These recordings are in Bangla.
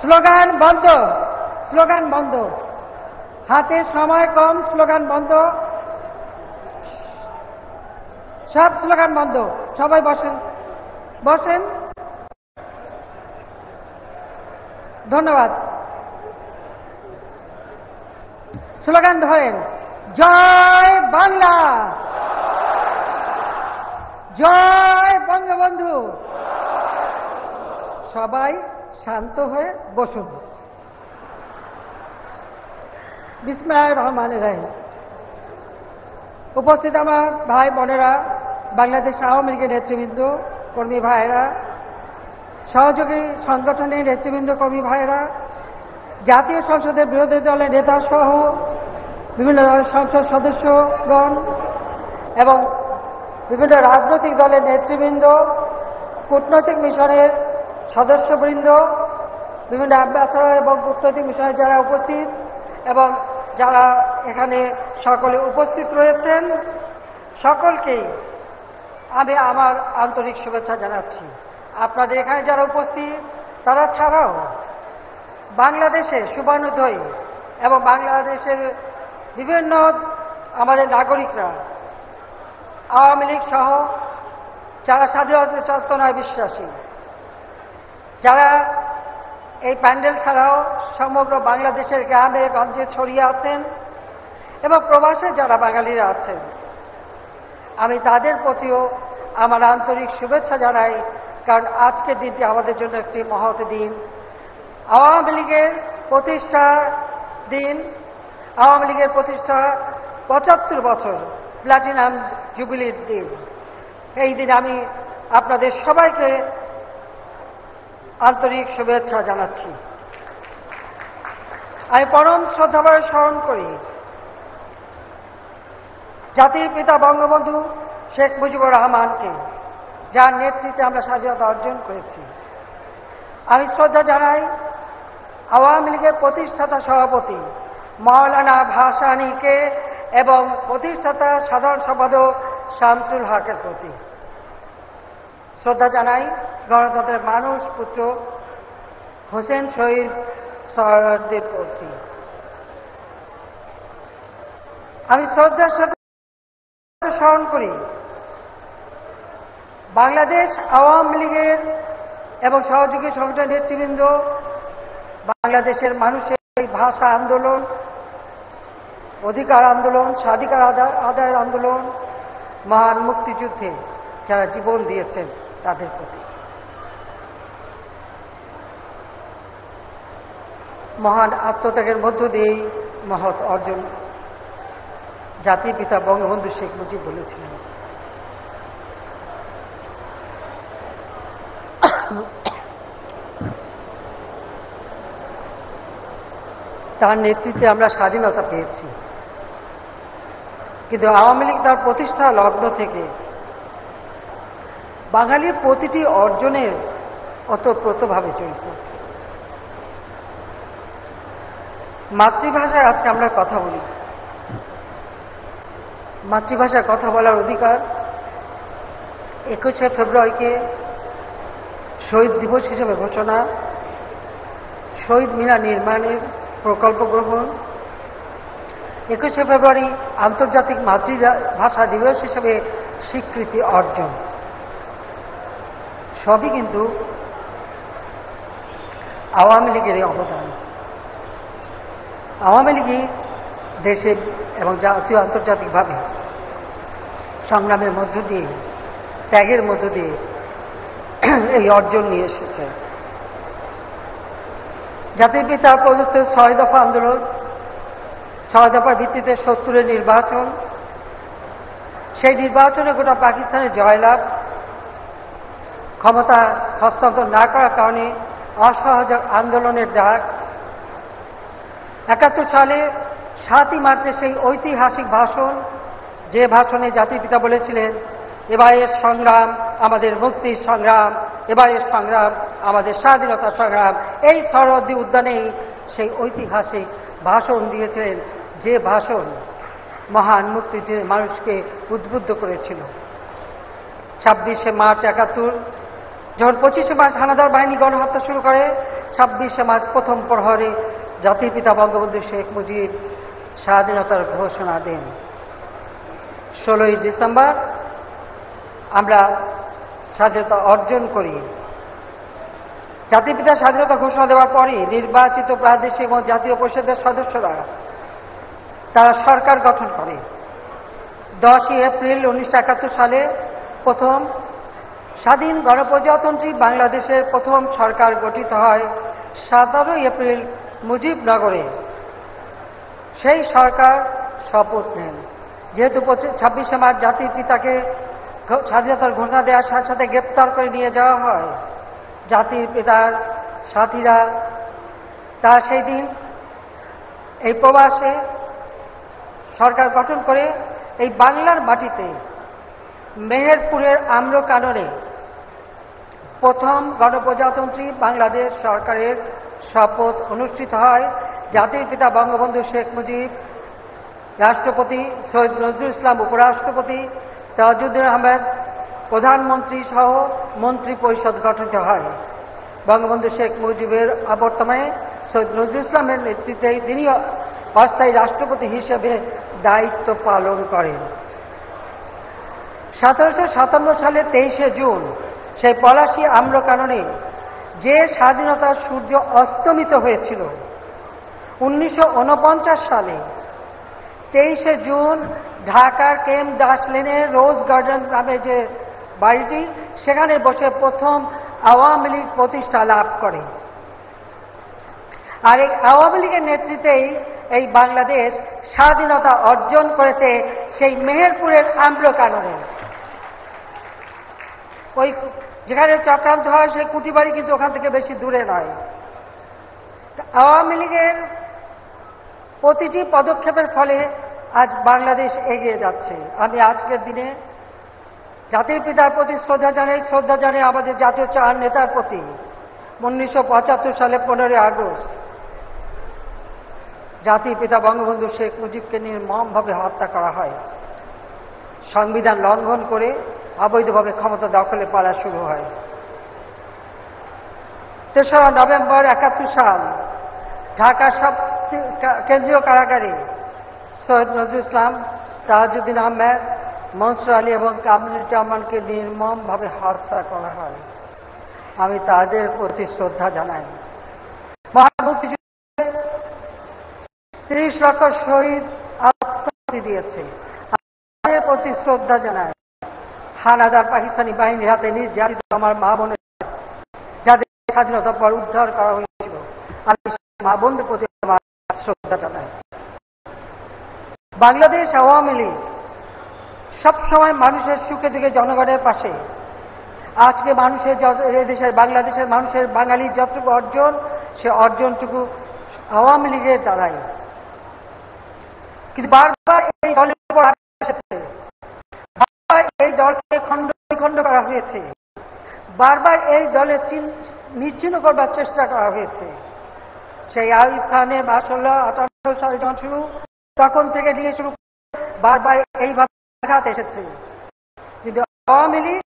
স্লোগান বন্ধ, স্লোগান বন্ধ, হাতে সময় কম, স্লোগান বন্ধ, সব স্লোগান বন্ধ। সবাই বসেন, বসেন। ধন্যবাদ। স্লোগান ধরেন, জয় বাংলা, জয় বঙ্গবন্ধু। সবাই শান্ত হয়ে বসুন। বিসমিল্লাহির রহমানির রহিম। উপস্থিত আমার ভাই বোনেরা, বাংলাদেশ আওয়ামী লীগের নেতৃবৃন্দ, কর্মী ভাইয়েরা, সহযোগী সংগঠনের নেতৃবৃন্দ, কর্মী ভাইয়েরা, জাতীয় সংসদের বিরোধী দলের নেতা সহ বিভিন্ন দলের সংসদ সদস্যগণ এবং বিভিন্ন রাজনৈতিক দলের নেতৃবৃন্দ, কূটনৈতিক মিশনের সদস্যবৃন্দ, বিভিন্ন অ্যাম্বাসাডর এবং কূটনৈতিক মিশনের যারা উপস্থিত এবং যারা এখানে সকলে উপস্থিত রয়েছেন, সকলকেই আমি আমার আন্তরিক শুভেচ্ছা জানাচ্ছি। আপনাদের এখানে যারা উপস্থিত তারা ছাড়াও বাংলাদেশে শুভানুধ্যায়ী এবং বাংলাদেশের বিভিন্ন আমাদের নাগরিকরা, আওয়ামী লীগ সহ যারা স্বাধীনতা চেতনায় বিশ্বাসী, যারা এই প্যান্ডেল ছাড়াও সমগ্র বাংলাদেশের গ্রামে গঞ্জে ছড়িয়ে আছেন এবং প্রবাসে যারা বাঙালিরা আছেন, আমি তাদের প্রতিও আমার আন্তরিক শুভেচ্ছা জানাই। কারণ আজকের দিনটি আমাদের জন্য একটি মহৎ দিন, আওয়ামী লীগের প্রতিষ্ঠা দিন, আওয়ামী লীগের প্রতিষ্ঠা ৭৫ বছর প্লাটিনাম জুবিলির দিন। এই দিন আমি আপনাদের সবাইকে আন্তরিক শুভেচ্ছা জানাচ্ছি। আমি পরম শ্রদ্ধাভরে স্মরণ করি জাতির পিতা বঙ্গবন্ধু শেখ মুজিবুর রহমানকে, যার নেতৃত্বে আমরা স্বাধীনতা অর্জন করেছি। আমি শ্রদ্ধা জানাই আওয়ামী লীগের প্রতিষ্ঠাতা সভাপতি মাওলানা ভাসানীকে এবং প্রতিষ্ঠাতা সাধারণ সম্পাদক শামসুল হকের প্রতি। শ্রদ্ধা জানাই গণতন্ত্রের মানুষ পুত্র হোসেন শহীদ সরওয়ারদের প্রতি। আমি শ্রদ্ধার সাথে স্মরণ করি বাংলাদেশ আওয়ামী লীগের এবং সহযোগী সংগঠনের নেতৃবৃন্দ, বাংলাদেশের মানুষের এই ভাষা আন্দোলন, অধিকার আন্দোলন, স্বাধিকার আদায়ের আন্দোলন, মহান মুক্তিযুদ্ধে যারা জীবন দিয়েছেন তাদের প্রতি। মহান আত্মত্যাগের মধ্য দিয়েই মহৎ অর্জন জাতির পিতা বঙ্গবন্ধু শেখ মুজিব বলেছিলেন। তার নেতৃত্বে আমরা স্বাধীনতা পেয়েছি, কিন্তু আওয়ামী লীগ তার প্রতিষ্ঠা লগ্ন থেকে বাঙালির প্রতিটি অর্জনের ওতপ্রোতভাবে জড়িত। মাতৃভাষায় আজকে আমরা কথা বলি, মাতৃভাষায় কথা বলার অধিকার ২১শে ফেব্রুয়ারিকে শহীদ দিবস হিসেবে ঘোষণা, শহীদ মিনার নির্মাণের প্রকল্প গ্রহণ, ২১শে ফেব্রুয়ারি আন্তর্জাতিক মাতৃভাষা দিবস হিসেবে স্বীকৃতি অর্জন, সবই কিন্তু আওয়ামী লীগের অবদান। আওয়ামী লীগই দেশে এবং জাতীয় আন্তর্জাতিকভাবে সংগ্রামের মধ্য দিয়ে, ত্যাগের মধ্য দিয়ে এই অর্জন নিয়ে এসেছে। জাতির পিতা প্রদত্ত ৬ দফা আন্দোলন, ৬ দফার ভিত্তিতে ৭০-এর নির্বাচন, সেই নির্বাচনে গোটা পাকিস্তানের জয়লাভ, ক্ষমতা হস্তান্তর না করার কারণে অসহযোগ আন্দোলনের ডাক, ৭১ সালে ৭ই মার্চে সেই ঐতিহাসিক ভাষণ, যে ভাষণে জাতির পিতা বলেছিলেন এবারের সংগ্রাম আমাদের মুক্তির সংগ্রাম, এবারের সংগ্রাম আমাদের স্বাধীনতা সংগ্রাম। এই সরহদ্দি উদ্যানেই সেই ঐতিহাসিক ভাষণ দিয়েছিলেন, যে ভাষণ মহান মুক্তিযুদ্ধের মানুষকে উদ্বুদ্ধ করেছিল। ২৬শে মার্চ ৭১ যখন 25শে মার্চ হানাদার বাহিনী গণহত্যা শুরু করে, 26শে মার্চ প্রথম প্রহরে জাতির পিতা বঙ্গবন্ধু শেখ মুজিব স্বাধীনতার ঘোষণা দেন। 16ই ডিসেম্বর আমরা স্বাধীনতা অর্জন করি। জাতির পিতা স্বাধীনতা ঘোষণা দেওয়ার পরে নির্বাচিত প্রাদেশিক এবং জাতীয় পরিষদের সদস্যরা তারা সরকার গঠন করে। 10ই এপ্রিল 1971 সালে প্রথম স্বাধীন গণপ্রজাতন্ত্রী বাংলাদেশের প্রথম সরকার গঠিত হয় 17ই এপ্রিল মুজিবনগরে। সেই সরকার শপথ নেন। যেহেতু 26শে মার্চ জাতির পিতাকে স্বাধীনতার ঘোষণা দেওয়ার সাথে সাথে গ্রেপ্তার করে নিয়ে যাওয়া হয়, জাতির পিতার সাথীরা তার সেই দিন এই প্রবাসে সরকার গঠন করে এই বাংলার মাটিতে মেহেরপুরের আম্রকাননে প্রথম গণপ্রজাতন্ত্রী বাংলাদেশ সরকারের শপথ অনুষ্ঠিত হয়। জাতির পিতা বঙ্গবন্ধু শেখ মুজিব, রাষ্ট্রপতি সৈয়দ নজরুল ইসলাম উপরাষ্ট্রপতি, তাজউদ্দিন আহমেদ প্রধানমন্ত্রী সহ মন্ত্রী পরিষদ গঠিত হয়। বঙ্গবন্ধু শেখ মুজিবের অবর্তমানে সৈয়দ নজরুল ইসলামের নেতৃত্বে তিনি অস্থায়ী রাষ্ট্রপতি হিসেবে দায়িত্ব পালন করেন। 1757 সালে 23শে জুন সেই পলাশী আম্রকাননে যে স্বাধীনতার সূর্য অস্তমিত হয়েছিল, 1949 সালে 23শে জুন ঢাকার কেম দাস লেনের রোজ গার্ডেন নামে যে বাড়িটি, সেখানে বসে প্রথম আওয়ামী লীগ প্রতিষ্ঠা লাভ করে। আর এই আওয়ামী লীগের নেতৃত্বেই এই বাংলাদেশ স্বাধীনতা অর্জন করেছে সেই মেহেরপুরের আম্রকাননে। ওই যেখানে চক্রান্ত হয় সেই কুটিবাড়ি কিন্তু ওখান থেকে বেশি দূরে নয়। আওয়ামী লীগের প্রতিটি পদক্ষেপের ফলে আজ বাংলাদেশ এগিয়ে যাচ্ছে। আমি আজকের দিনে জাতির পিতার প্রতি শ্রদ্ধা জানাই আমাদের জাতীয় চার নেতার প্রতি। 1975 সালে 15 আগস্ট জাতির পিতা বঙ্গবন্ধু শেখ মুজিবকে নির্মমভাবে হত্যা করা হয়। সংবিধান লঙ্ঘন করে অবৈধভাবে ক্ষমতা দখলে পালা শুরু হয়। 3রা নভেম্বর 71 সাল ঢাকা কেন্দ্রীয় কারাগারে সৈয়দ নজরুল ইসলাম, তাজউদ্দিন আহমেদ, মনসুর আলী এবং কামরুজ্জামানকে নির্মমভাবে হত্যা করা হয়। আমি তাদের প্রতি শ্রদ্ধা জানাই। মহান মুক্তিযুদ্ধে 30 লক্ষ শহীদ আত্মাহুতি দিয়েছে, তাদের প্রতি শ্রদ্ধা জানাই। হানাদার পাকিস্তানি বাহিনীর হাতে নির্যাতিত আমার মা বোনের, যাদের স্বাধীনতার পর উদ্ধার করা হয়েছিল, আমি মা বোনদের প্রতি আমার শ্রদ্ধা জানাই। বাংলাদেশ আওয়ামী লীগ সবসময় মানুষের সুখে দুঃখে জনগণের পাশে। আজকে মানুষের দেশের বাংলাদেশের মানুষের বাঙালির যতটুকু অর্জন, সে অর্জনটুকু আওয়ামী লীগের দ্বারাই। কিন্তু বারবার এই দলের উপর এসেছে, বারবার এই দলকে খণ্ড বিখণ্ড করা হয়েছে, বারবার এই দলের নিচ্ছিন্ন করবার চেষ্টা করা হয়েছে। সেই আইয়ুব খানের 1858 সালে যখন শুরু, তখন থেকে নিয়ে শুরু বারবার এইভাবে আঘাত এসেছে। কিন্তু আওয়ামী লীগ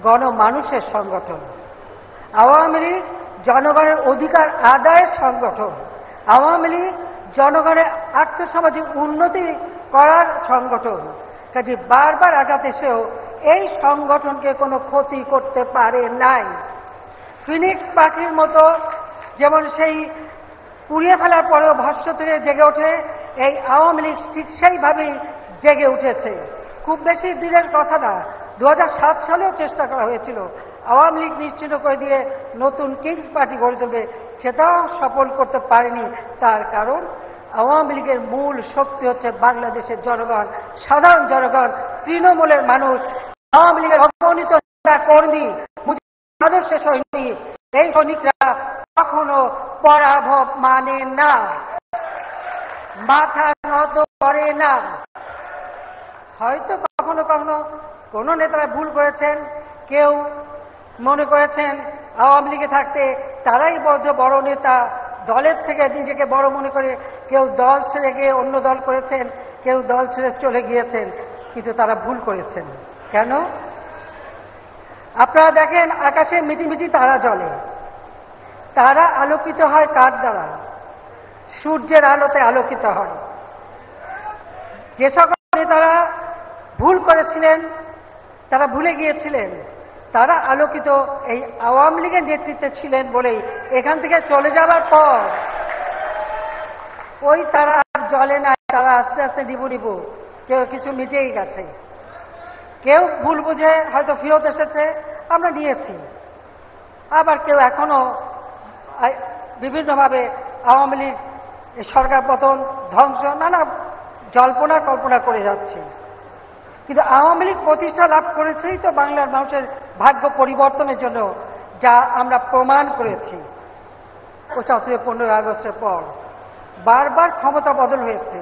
গণমানুষের সংগঠন, আওয়ামী লীগ জনগণের অধিকার আদায়ের সংগঠন, আওয়ামী লীগ জনগণের আর্থসামাজিক উন্নতি করার সংগঠন। কাজে বারবার আঘাত এসেও এই সংগঠনকে কোনো ক্ষতি করতে পারে নাই। ফিনিক্স পাখির মতো যেমন সেই পুড়িয়ে ফেলার পরেও ভস্ম থেকে জেগে ওঠে, এই আওয়ামী লীগ ঠিক সেইভাবেই জেগে উঠেছে। খুব বেশি দিনের কথা না, 2007 সালেও চেষ্টা করা হয়েছিল আওয়ামী লীগ নিশ্চিন্ন করে দিয়ে নতুন কিংস পার্টি গড়ে তুলবে, সেটাও সফল করতে পারেনি। তার কারণ আওয়ামী লীগের মূল শক্তি হচ্ছে বাংলাদেশের জনগণ, সাধারণ জনগণ, তৃণমূলের মানুষ। আওয়ামী লীগের অগণিত কর্মী, আদর্শের সৈনিক, এই সৈনিকরা কখনো পরাভব মানে না, মাথা নত করে না। হয়তো কখনো কখনো কোন নেতারা ভুল করেছেন, কেউ মনে করেছেন আওয়ামী লীগে থাকতে তারাই বড় নেতা, দলের থেকে নিজেকে বড় মনে করে কেউ দল ছেড়ে গিয়ে অন্য দল করেছেন, কেউ দল ছেড়ে চলে গিয়েছেন, কিন্তু তারা ভুল করেছেন। কেন? আপনারা দেখেন আকাশে মিটিমিটি তারা জ্বলে, তারা আলোকিত হয় কার দ্বারা? সূর্যের আলোতে আলোকিত হয়। যে সকল নেতারা ভুল করেছিলেন, তারা ভুলে গিয়েছিলেন, তারা আলোকিত এই আওয়ামী লীগের নেতৃত্বে ছিলেন বলেই এখান থেকে চলে যাবার পর ওই তারা আর জ্বলে না, তারা আস্তে আস্তে নিবু নিবু কেউ কিছু মিটেই গেছে। কেউ ভুল বুঝে হয়তো ফেরত এসেছে, আমরা নিয়েছি। আবার কেউ এখনো বিভিন্নভাবে আওয়ামী লীগ সরকার পতন, ধ্বংস, নানা জল্পনা কল্পনা করে যাচ্ছে। কিন্তু আওয়ামী লীগ প্রতিষ্ঠা লাভ করেছেই তো বাংলার মানুষের ভাগ্য পরিবর্তনের জন্য, যা আমরা প্রমাণ করেছি। ৭৫-১৫ আগস্টের পর বারবার ক্ষমতা বদল হয়েছে,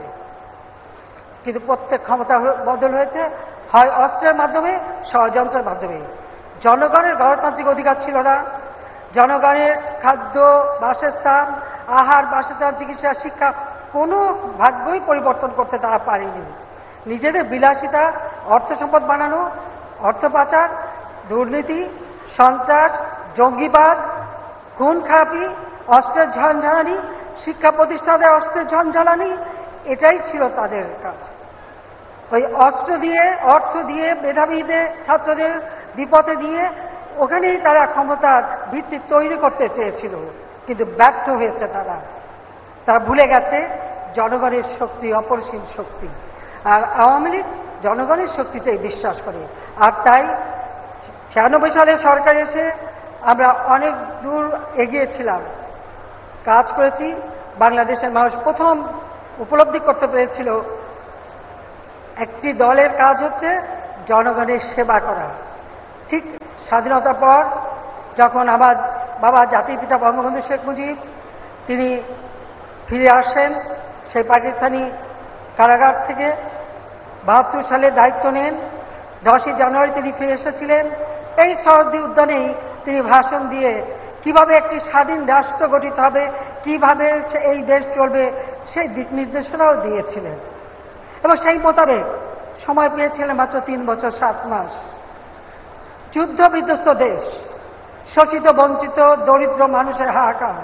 কিন্তু প্রত্যেক ক্ষমতা বদল হয়েছে হয় অস্ত্রের মাধ্যমে, ষড়যন্ত্রের মাধ্যমে। জনগণের গণতান্ত্রিক অধিকার ছিল না, জনগণের খাদ্য, বাসস্থান, আহার, বাসস্থান, চিকিৎসা, শিক্ষা কোনো ভাগ্যই পরিবর্তন করতে তারা পারেনি। নিজেদের বিলাসিতা, অর্থ সম্পদ বানানো, অর্থ পাচার, দুর্নীতি, সন্ত্রাস, জঙ্গিবাদ, খুন খারাপি, অস্ত্রের ঝনঝনানি, শিক্ষা প্রতিষ্ঠানে অস্ত্রের ঝনঝনানি, এটাই ছিল তাদের কাজ। ওই অস্ত্র দিয়ে, অর্থ দিয়ে, মেধাবীদের, ছাত্রদের বিপদে দিয়ে ওখানেই তারা ক্ষমতার ভিত্তি তৈরি করতে চেয়েছিল, কিন্তু ব্যর্থ হয়েছে তারা। তারা ভুলে গেছে জনগণের শক্তি অপরিসীম শক্তি, আর আওয়ামী লীগ জনগণের শক্তিতেই বিশ্বাস করে। আর তাই ৯৬ সালে সরকার এসে আমরা অনেক দূর এগিয়েছিলাম, কাজ করেছি। বাংলাদেশের মানুষ প্রথম উপলব্ধি করতে পেরেছিল একটি দলের কাজ হচ্ছে জনগণের সেবা করা। ঠিক স্বাধীনতার পর যখন আমার বাবা জাতির পিতা বঙ্গবন্ধু শেখ মুজিব তিনি ফিরে আসেন সেই পাকিস্তানি কারাগার থেকে, ৭২ সালে দায়িত্ব নেন, ১০ই জানুয়ারি তিনি ফিরে এসেছিলেন। এই শরৎদি উদ্যানেই তিনি ভাষণ দিয়ে কিভাবে একটি স্বাধীন রাষ্ট্র গঠিত হবে, কিভাবে এই দেশ চলবে, সেই দিক নির্দেশনাও দিয়েছিলেন। এবং সেই মোতাবেক সময় পেয়েছিলেন মাত্র ৩ বছর ৭ মাস। যুদ্ধ বিধ্বস্ত দেশ, শোষিত বঞ্চিত দরিদ্র মানুষের হাহাকার,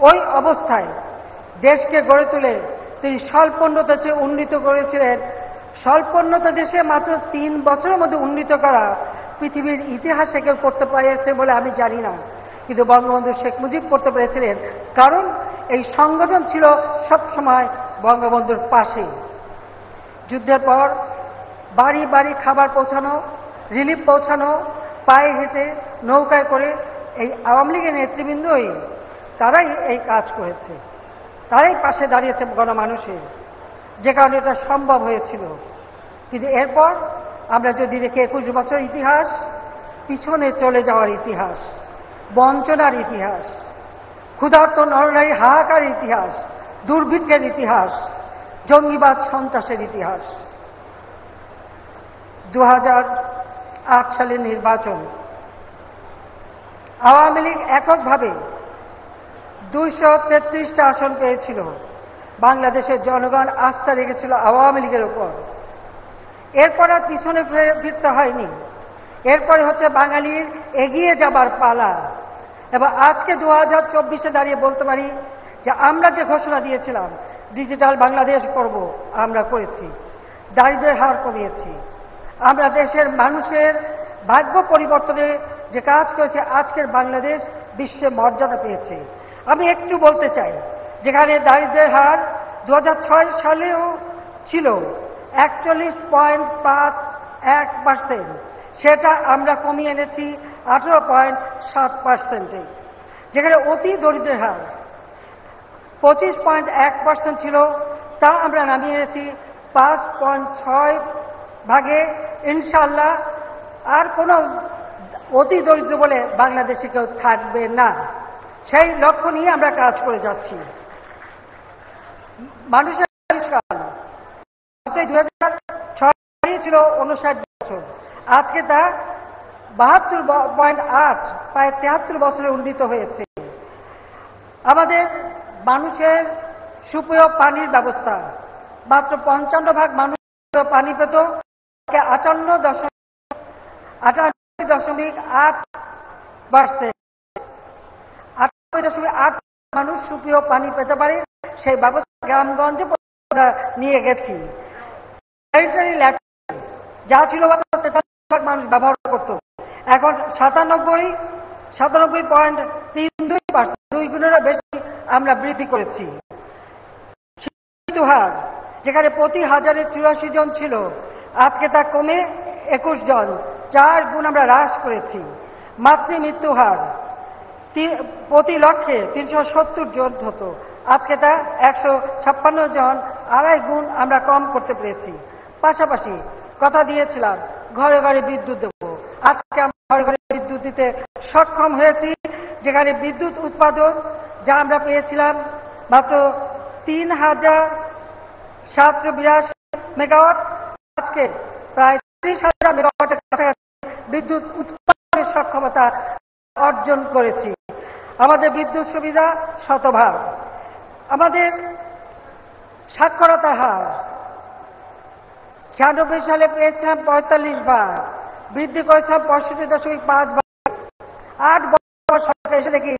ওই অবস্থায় দেশকে গড়ে তুলে তিনি স্বল্পোন্নত চেয়ে উন্নীত করেছিলেন। স্বল্পোন্নত দেশে মাত্র ৩ বছরের মধ্যে উন্নীত করা পৃথিবীর ইতিহাসে কেউ করতে পেরেছে বলে আমি জানি না, কিন্তু বঙ্গবন্ধু শেখ মুজিব করতে পেরেছিলেন, কারণ এই সংগঠন ছিল সবসময় বঙ্গবন্ধুর পাশে। যুদ্ধের পর বাড়ি বাড়ি খাবার পৌঁছানো, রিলিফ পৌঁছানো, পায়ে হেঁটে, নৌকায় করে, এই আওয়ামী লীগের নেতৃবৃন্দই তারাই এই কাজ করেছে, তারাই পাশে দাঁড়িয়েছে গণমানুষের, যে কারণে এটা সম্ভব হয়েছিল। কিন্তু এরপর আমরা যদি দেখি ২১ বছর ইতিহাস, পিছনে চলে যাওয়ার ইতিহাস, বঞ্চনার ইতিহাস, ক্ষুধার্ত নরনারীর হাহাকার ইতিহাস, দুর্ভিক্ষের ইতিহাস, জঙ্গিবাদ সন্ত্রাসের ইতিহাস। ২০০৮ সালের নির্বাচন, আওয়ামী লীগ এককভাবে ২৩৩টা আসন পেয়েছিল। বাংলাদেশের জনগণ আস্থা রেখেছিল আওয়ামী লীগের উপর। এরপর আর পিছনে ফিরতে হয়নি। এরপরে হচ্ছে বাঙালির এগিয়ে যাবার পালা। এবং আজকে ২০২৪-এ দাঁড়িয়ে বলতে পারি যে আমরা যে ঘোষণা দিয়েছিলাম ডিজিটাল বাংলাদেশ করব, আমরা করেছি। দারিদ্র্যের হার কমিয়েছি। আমরা দেশের মানুষের ভাগ্য পরিবর্তনে যে কাজ করেছে, আজকের বাংলাদেশ বিশ্বে মর্যাদা পেয়েছে। আমি একটু বলতে চাই, যেখানে দারিদ্র্যের হার ২০০৬ সালেও ছিল ৪১.৫১%, সেটা আমরা কমিয়ে এনেছি ১৮.৭%। যেখানে অতি দরিদ্রের হার ২৫.১% ছিল, তা আমরা নামিয়ে এনেছি ৫.৬%। ইনশাআল্লাহ আর কোনো অতি দরিদ্র বলে বাংলাদেশে কেউ থাকবে না। সেই লক্ষ্য নিয়ে আমরা কাজ করে যাচ্ছি। মানুষের আয়ুষ্কাল ২০০৬ ছিল ৫৯ বছর, আজকে তা ৭২.৮, প্রায় ৭৩ বছরে উন্নীত হয়েছে। আমাদের মানুষের সুপেয় পানির ব্যবস্থা, মাত্র ৫৫% মানুষ পানি পেত, 98.8%, 98.8 মানুষ সুপেয় পানি পেতে পারে, সেই ব্যবস্থা গ্রামগঞ্জে আমরা নিয়ে গেছি। স্যানিটারি ল্যাট্রিন যা ছিল মানুষ ব্যবহার করত, এখন 97.32%, 2 গুণেরও বেশি আমরা বৃদ্ধি করেছি। মৃত্যু হার যেখানে প্রতি 1000-এ 84 জন ছিল, আজকে তা কমে 21 জন, 4 গুণ আমরা হ্রাস করেছি। মাতৃ মৃত্যু হার প্রতি লক্ষে 370 জন হতো, আজকে তা 156 জন, 2.5 গুণ আমরা কম করতে পেরেছি। পাশাপাশি কথা দিয়েছিলাম ঘরে ঘরে বিদ্যুৎ দেব, আজকে আমরা ঘরে ঘরে বিদ্যুৎ দিতে সক্ষম হয়েছি, যেখানে বিদ্যুৎ উৎপাদন যা আমরা পেয়েছিলাম মাত্র 3,782 মেগাওয়াট, আজকে প্রায় 30,000 মেগাওয়াটের কাছাকাছি বিদ্যুৎ উৎপাদনের সক্ষমতা অর্জন করেছি। আমাদের বিদ্যুৎ সুবিধা শতভাগ। আমাদের সাক্ষরতার হার 96 সালে পেয়েছিলাম 45 ভাগ, বৃদ্ধি করেছিলাম 65.5 ভাগ। 8 বছর সরকার এসে দেখি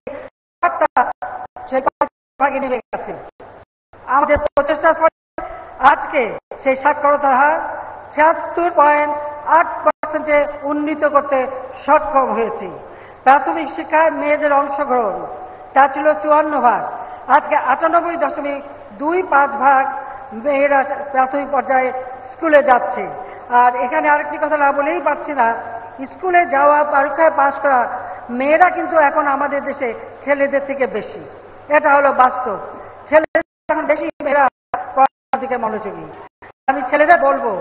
সেই 5 ভাগে নেমে গেছে। আমাদের প্রচেষ্টার ফলে আজকে সেই সাক্ষরতার হার 76.8%-এ উন্নীত করতে সক্ষম হয়েছি। প্রাথমিক শিক্ষায় মেয়েদের অংশগ্রহণ তা ছিল 54 ভাগ, আজকে 98.25 ভাগ মেয়েরা প্রাথমিক পর্যায়ে স্কুলে যাচ্ছে। আর এখানে আরেকটি কথা না বলেই পাচ্ছি না, স্কুলে যাওয়া, পরীক্ষায় পাশ করা মেয়েরা কিন্তু এখন আমাদের দেশে ছেলেদের থেকে বেশি, এটা হলো বাস্তব। ছেলেদের এখন বেশি, মেয়েরা পড়াশোনার দিকে মনোযোগী। আমি ছেলেরা বলবো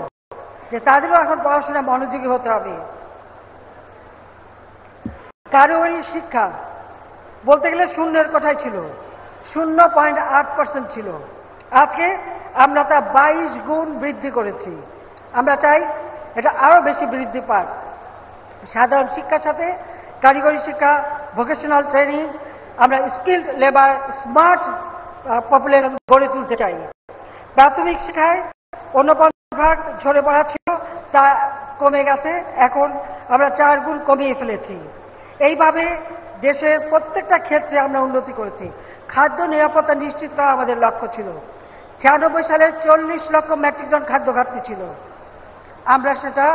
যে তাদেরও এখন পড়াশোনায় মনোযোগী হতে হবে। কারিগরি শিক্ষা বলতে গেলে শূন্যের কথাই ছিল, 0.8% ছিল, আজকে আমরা তা 22 গুণ বৃদ্ধি করেছি। আমরা চাই এটা আরো বেশি বৃদ্ধি পাক। সাধারণ শিক্ষার সাথে কারিগরি শিক্ষা, ভোকেশনাল ট্রেনিং, আমরা স্কিলড লেবার, স্মার্ট পপুলেশন গড়ে তুলতে চাই। প্রাথমিক শিক্ষায় 49 ভাগ ঝরে পড়া ছিল, তা কমে গেছে, এখন আমরা 4 গুণ কমিয়ে ফেলেছি। এইভাবে দেশের প্রত্যেকটা ক্ষেত্রে আমরা উন্নতি করেছি। খাদ্য নিরাপত্তা নিশ্চিত করা আমাদের লক্ষ্য ছিল। 96 সালে 40 লক্ষ মেট্রিক টন খাদ্য ঘাটতি ছিল, আমরা সেটা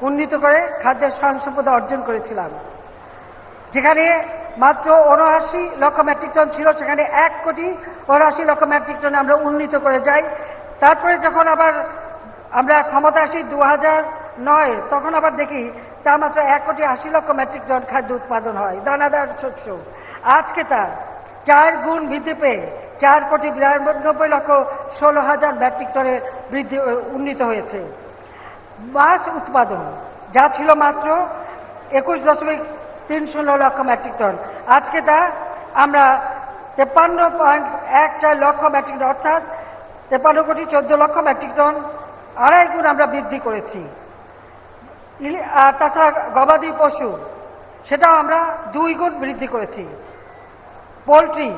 উন্নীত করে খাদ্যের স্বয়ংসম্পদা অর্জন করেছিলাম। যেখানে মাত্র 79 লক্ষ মেট্রিক টন ছিল, সেখানে 1,79 লক্ষ মেট্রিক টনে আমরা উন্নীত করে যাই। তারপরে যখন আবার আমরা ক্ষমতা আসি 2009, তখন আবার দেখি তা মাত্র 1,80 লক্ষ মেট্রিক টন খাদ্য উৎপাদন হয়, দানাদার শস্য। আজকে তা 4 গুণ বৃদ্ধি পেয়ে 4,92,16,000 মেট্রিক টনে বৃদ্ধি উন্নীত হয়েছে। মাছ উৎপাদন যা ছিল মাত্র 21.30 লক্ষ মেট্রিক টন, আজকে তা আমরা 53.14 লক্ষ মেট্রিক টন, অর্থাৎ 53,14 লক্ষ মেট্রিক টন, 2.5 গুণ আমরা বৃদ্ধি করেছি। তাছাড়া গবাদি পশু সেটাও আমরা 2 গুণ বৃদ্ধি করেছি। পোলট্রি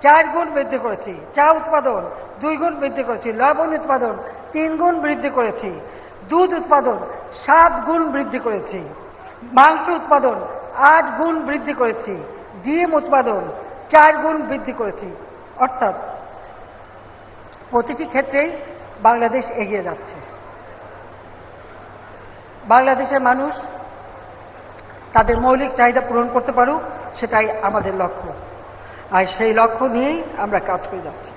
4 গুণ বৃদ্ধি করেছি। চা উৎপাদন 2 গুণ বৃদ্ধি করেছি। লবণ উৎপাদন 3 গুণ বৃদ্ধি করেছি। দুধ উৎপাদন 7 গুণ বৃদ্ধি করেছি। মাংস উৎপাদন 8 গুণ বৃদ্ধি করেছি। ডিম উৎপাদন 4 গুণ বৃদ্ধি করেছি। অর্থাৎ প্রতিটি ক্ষেত্রেই বাংলাদেশ এগিয়ে যাচ্ছে। বাংলাদেশের মানুষ তাদের মৌলিক চাহিদা পূরণ করতে পারুক, সেটাই আমাদের লক্ষ্য। আর সেই লক্ষ্য নিয়েই আমরা কাজ করে যাচ্ছি।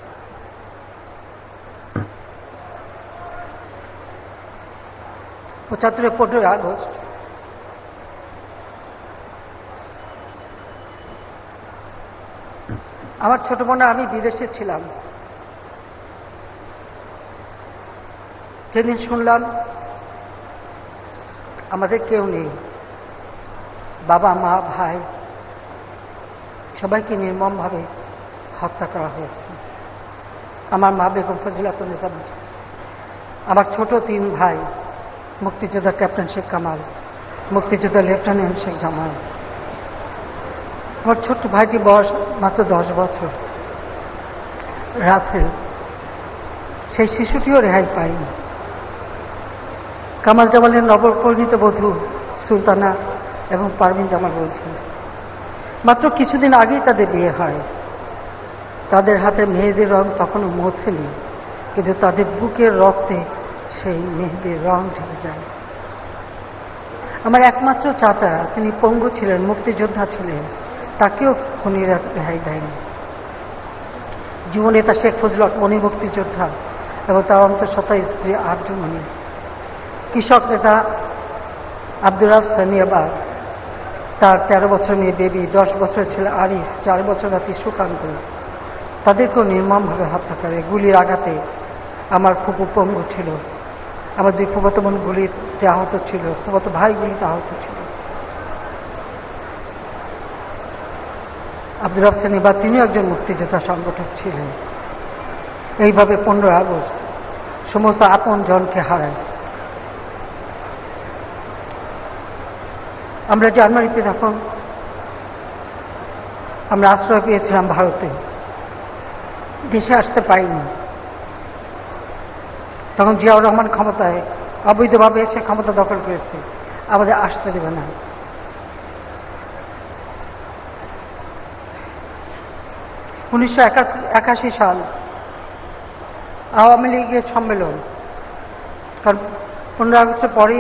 পঁচাত্তরের 15 আগস্ট আমার ছোট বোন আমি বিদেশে ছিলাম। যেদিন শুনলাম আমাদের কেউ নেই, বাবা মা ভাই সবাইকে নির্মমভাবে হত্যা করা হয়েছে। আমার মা বেগম ফজিলাতুন্নেসা, আমার ছোট 3 ভাই, মুক্তিযোদ্ধা ক্যাপ্টেন শেখ কামাল, মুক্তিযোদ্ধা লেফটেন্যান্ট শেখ জামাল। আমার ছোট্ট ভাইটি বয়স মাত্র 10 বছর, রাসেল, সেই শিশুটিও রেহাই পায়নি। কামাল জামালের নবপরিণীত বধূ সুলতানা এবং পারভিন জামাল বলছি। মাত্র কিছুদিন আগেই তাদের বিয়ে হয়। তাদের হাতে মেহেদির রং তখনও মোছেনি, কিন্তু তাদের বুকের রক্তে সেই মেহেদির রং ঢেকে যায়। আমার একমাত্র চাচা, তিনি পঙ্গু ছিলেন, মুক্তিযোদ্ধা ছিলেন, তাকেও খুনিরা রেহাই দেয়নি। যুবনেতা শেখ ফজলত মনি মুক্তিযোদ্ধা এবং তার অন্তঃসত্ত্বা স্ত্রী আরজুমণি, কৃষক নেতা আব্দুর রাব সানিয়াবাগ, তার 13 বছর মেয়ে বেবি, 10 বছরের ছেলে আরিফ, 4 বছর নাতি সুকান্ত, তাদেরকেও নির্মমভাবে হত্যা করে গুলির আঘাতে। আমার ফুপু পঙ্গু ছিল, আমার 2 ফুফাতো বোন গুলিতে আহত ছিল, ফুফাতো ভাই গুলিতে আহত ছিল। আব্দুর রাব সানিয়াবাগ তিনিও একজন মুক্তিযোদ্ধা সংগঠক ছিলেন। এইভাবে 15 আগস্ট সমস্ত আপন জনকে হারায়। আমরা জার্মানিতে তখন আমরা আশ্রয় পেয়েছিলাম ভারতে, দেশে আসতে পারিনি। তখন জিয়াউর রহমান ক্ষমতায় অবৈধভাবে এসে ক্ষমতা দখল করেছে, আমাদের আসতে দেবে না। 1981 সাল আওয়ামী লীগের সম্মেলন, কারণ 15 আগস্টের পরে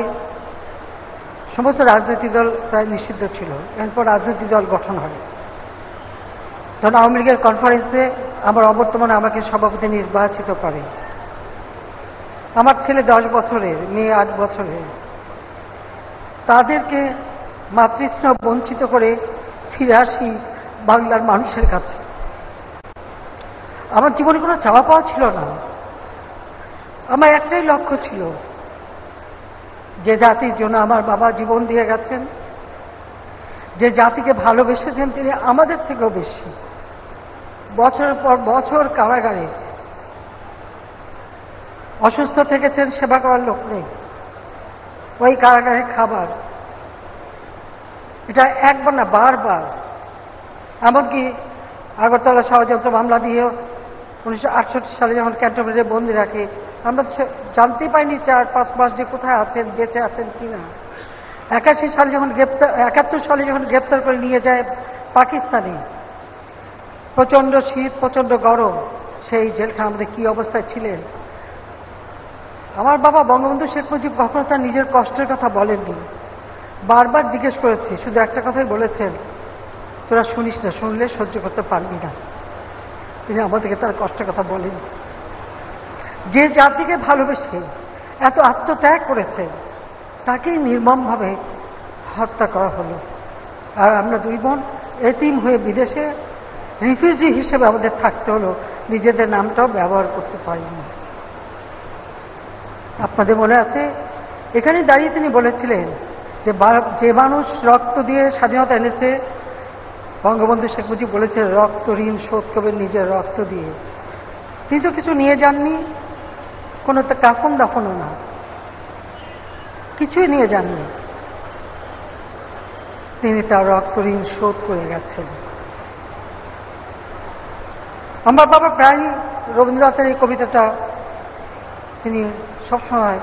সমস্ত রাজনৈতিক দল প্রায় নিষিদ্ধ ছিল। এরপর রাজনৈতিক দল গঠন হয়। তখন আওয়ামী লীগের কনফারেন্সে আমার অবর্তমানে আমাকে সভাপতি নির্বাচিত করে। আমার ছেলে 10 বছরের, মেয়ে 8 বছরের, তাদেরকে মাতৃস্নেহ বঞ্চিত করে ফিরে আসি বাংলার মানুষের কাছে। আমার জীবনে কোনো চাওয়া পাওয়া ছিল না। আমার একটাই লক্ষ্য ছিল, যে জাতির জন্য আমার বাবা জীবন দিয়ে গেছেন, যে জাতিকে ভালোবেসেছেন, তিনি আমাদের থেকেও বেশি। বছরের পর বছর কারাগারে অসুস্থ থেকেছেন, সেবা করার লোক নেই, ওই কারাগারে খাবার, এটা একবার না বারবার। এমনকি আগরতলা ষড়যন্ত্র মামলা দিয়েও 1968 সালে যখন ক্যান্টনমেন্টে বন্দি রাখে, আমরা জানতেই পাইনি 4-5 মাস যে কোথায় আছেন, বেঁচে আছেন কিনা। 81 সালে যখন 71 সালে যখন গ্রেপ্তার করে নিয়ে যায় পাকিস্তানে, প্রচন্ড শীত, প্রচন্ড গরম, সেই জেলখানার মধ্যে কি অবস্থায় ছিলেন। আমার বাবা বঙ্গবন্ধু শেখ মুজিব কখনো তার নিজের কষ্টের কথা বলেননি। বারবার জিজ্ঞেস করেছি, শুধু একটা কথাই বলেছেন, তোরা শুনিস না, শুনলে সহ্য করতে পারবি না। তিনি আমাদেরকে তার কষ্টের কথা বলেন। যে জাতিকে ভালোবেসে এত আত্মত্যাগ করেছে, তাকেই নির্মমভাবে হত্যা করা হলো। আর আমরা 2 বোন এতিম হয়ে বিদেশে রিফিউজি হিসেবে আমাদের থাকতে হলো, নিজেদের নামটাও ব্যবহার করতে পারিনি। আপনাদের মনে আছে, এখানে দাঁড়িয়ে তিনি বলেছিলেন যে মানুষ রক্ত দিয়ে স্বাধীনতা এনেছে, বঙ্গবন্ধু শেখ মুজিব বলেছে রক্ত ঋণ শোধ করবেন নিজের রক্ত দিয়ে। তিনি তো কিছু নিয়ে যাননি, কোনো তো কাফন দাফনও না, কিছুই নিয়ে যাননি। তিনি তার রক্ত ঋণ শোধ করে গেছেন। আমার বাবা প্রায় রবীন্দ্রনাথের এই কবিতাটা তিনি সবসময়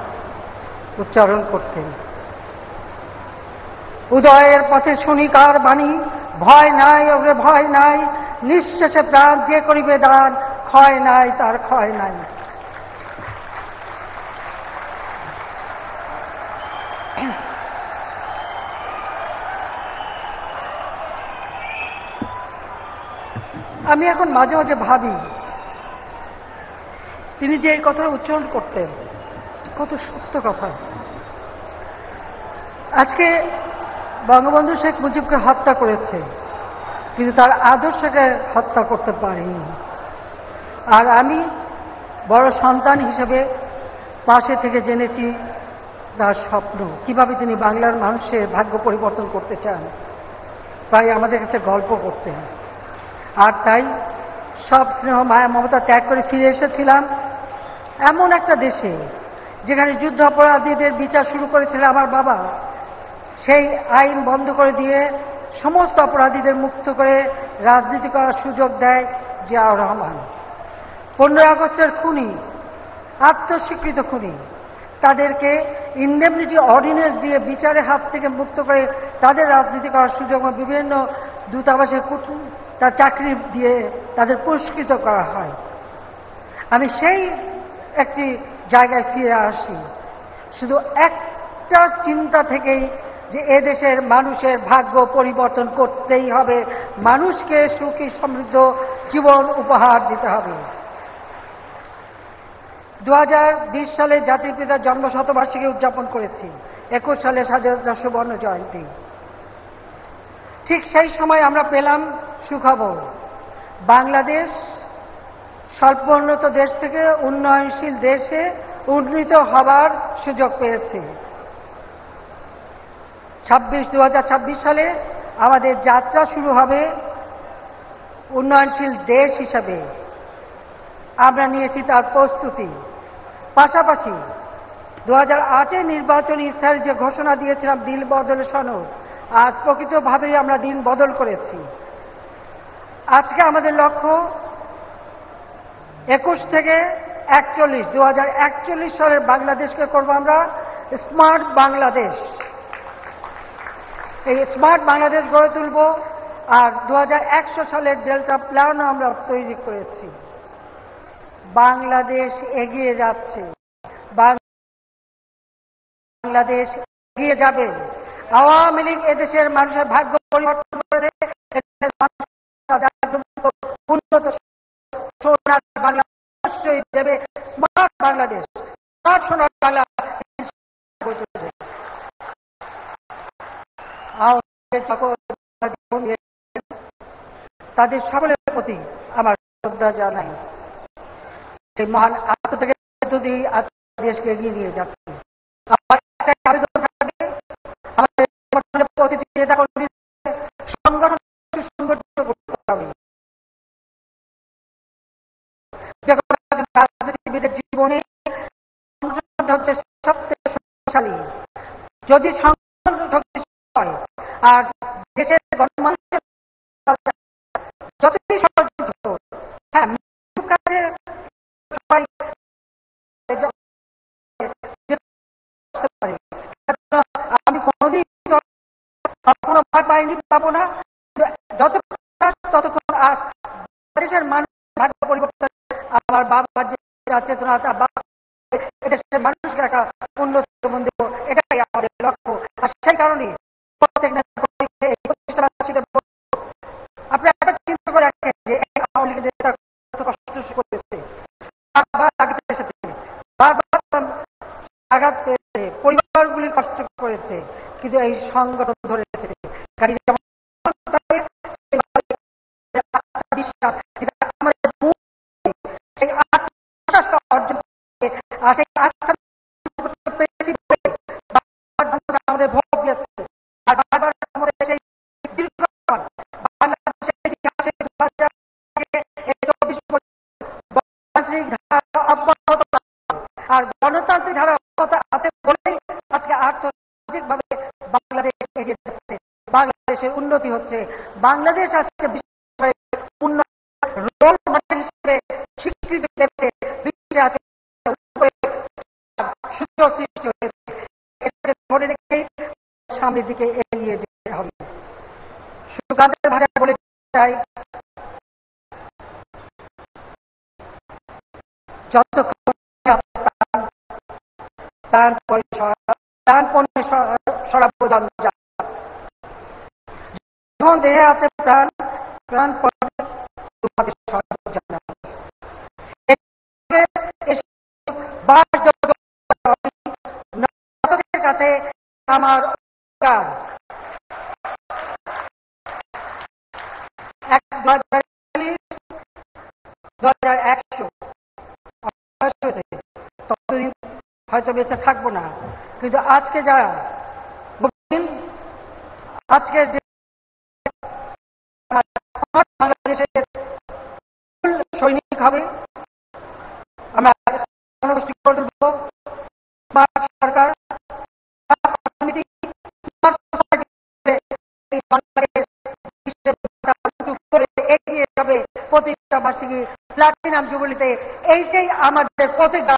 উচ্চারণ করতেন। উদয়ের পথে শুনি কার বাণী, ভয় নাই ওরে ভয় নাই, নিঃশেষে প্রাণ যে করিবে দান, ক্ষয় নাই তার ক্ষয় নাই। আমি এখন মাঝে মাঝে ভাবি, তিনি যে এই কথা উচ্চারণ করতেন, কত সত্য কথা। আজকে বঙ্গবন্ধু শেখ মুজিবকে হত্যা করেছে, কিন্তু তার আদর্শকে হত্যা করতে পারেনি। আর আমি বড় সন্তান হিসেবে পাশে থেকে জেনেছি তার স্বপ্ন, কিভাবে তিনি বাংলার মানুষের ভাগ্য পরিবর্তন করতে চান। প্রায় আমাদের কাছে গল্প করতেন। আর তাই সব স্নেহ মায়া মমতা ত্যাগ করে ফিরে এসেছিলাম এমন একটা দেশে, যেখানে যুদ্ধ অপরাধীদের বিচার শুরু করেছিল আমার বাবা। সেই আইন বন্ধ করে দিয়ে সমস্ত অপরাধীদের মুক্ত করে রাজনীতি করার সুযোগ দেয় জিয়াউর রহমান। 15 আগস্টের খুনি, আত্মস্বীকৃত খুনি, তাদেরকে ইন্ডেমনিটি অর্ডিন্যান্স দিয়ে বিচারের হাত থেকে মুক্ত করে তাদের রাজনীতি করার সুযোগ বিভিন্ন দূতাবাসে তার চাকরি দিয়ে তাদের পুরস্কৃত করা হয়। আমি সেই একটি জায়গায় ফিরে আসি শুধু একটা চিন্তা থেকেই যে এদেশের মানুষের ভাগ্য পরিবর্তন করতেই হবে, মানুষকে সুখী সমৃদ্ধ জীবন উপহার দিতে হবে। 2020 সালে জাতির পিতার জন্ম শতবার্ষিকী উদযাপন করেছি, 21 সালে স্বাধীনতা সুবর্ণ জয়ন্তী। ঠিক সেই সময় আমরা পেলাম সুখবর, বাংলাদেশ স্বল্পোন্নত দেশ থেকে উন্নয়নশীল দেশে উন্নীত হবার সুযোগ পেয়েছে। 2026 সালে আমাদের যাত্রা শুরু হবে উন্নয়নশীল দেশ হিসাবে। আমরা নিয়েছি তার প্রস্তুতি। পাশাপাশি 2008 নির্বাচনী ইস্তাহারে যে ঘোষণা দিয়েছিলাম দিন বদলের সনদ, আজ প্রকৃতভাবেই আমরা দিন বদল করেছি। আজকে আমাদের লক্ষ্য 21 থেকে 41, 2041 সালের বাংলাদেশকে করব আমরা স্মার্ট বাংলাদেশ। এই স্মার্ট বাংলাদেশ গড়ে তুলব। আর 2100 সালের ডেল্টা প্ল্যানও আমরা তৈরি করেছি। বাংলাদেশ এগিয়ে যাচ্ছে, বাংলাদেশ এগিয়ে যাবে। আওয়ামী লীগ এদেশের মানুষের ভাগ্য পরিবর্তন করে উন্নত সোনার বাংলা অবশ্যই দেবে। স্মার্ট বাংলাদেশ, স্মার্ট সোনার বাংলা। তাদের সকলের প্রতি আমার শ্রদ্ধা জানাই। সেই মহান আত্মত্যাগের মধ্য দিয়ে আজ দেশকে এগিয়ে নিয়ে যাচ্ছে। আমার একটাই আবেদন থাকবে, আমাদের প্রতিটি নেতা কর্মী সংগঠন সংগঠিত করতে হবে। রাজনীতিবিদের জীবনে সংগঠন হচ্ছে সবচেয়ে শক্তিশালী। যদি সংগঠন শক্তিশালী হয় আর দেশের গণমানুষের যতই ষড়যন্ত্র, হ্যাঁ কাছে আমি কোনোদিন কখনো ভয় পাইনি, পাবো না। ততক্ষণ আজ দেশের মানুষ ভাগ্য পরিবর্তন, আমার বাবার যে চেতনা দেশের মানুষকে একটা উন্নত জীবন দেব, এটাই আমাদের লক্ষ্য। আর সেই কারণে প্রত্যেক আপনারা একটা চিন্তা করে রাখেন যে আওয়ামী লীগের নেতা কত কষ্ট করেছে, বারবার আঘাত পেয়েছে, পরিবারগুলি কষ্ট করেছে, কিন্তু এই সংগঠন ধরে রেখেছে। বিশ্বাস আমাদের সেই আত্মবিশ্বাসটা অর্জন করে আর সেই আস্থা পেয়েছি আমাদের ভোট দিয়েছে। আর বারবার আমাদের সেই দীর্ঘকাল বাংলাদেশের ইতিহাসে গণতান্ত্রিক ধারা অব্যাহত আর গণতান্ত্রিক ধারা অব্যাহত আছে বলেই আজকে আর্থসামাজিকভাবে বাংলাদেশ এগিয়ে যাচ্ছে, বাংলাদেশের উন্নতি হচ্ছে। বাংলাদেশ আজকে রোল মডেল হিসেবে স্বীকৃতি পেতে বিশ্বে আছে, সুযোগ সৃষ্টি হয়েছে। মনে রেখেই সামনের দিকে এগিয়ে যেতে হবে। সুকান্তের ভাষায় বলে চাই, যতক্ষণ যখন দেহে আছে প্রাণ, প্রাণ কাছে আমার 2100 ততদিন হয়তো বেঁচে থাকবো না, কিন্তু আজকে যারা আজকে যে বাংলাদেশের সৈনিক হবে, আমরা জনগোষ্ঠী করে তুলব, স্মার্ট সরকার, এগিয়ে যাবে 25টা বার্ষিকী প্লাটিনাম জুবিলিতে। এইটাই আমাদের প্রতিজ্ঞা।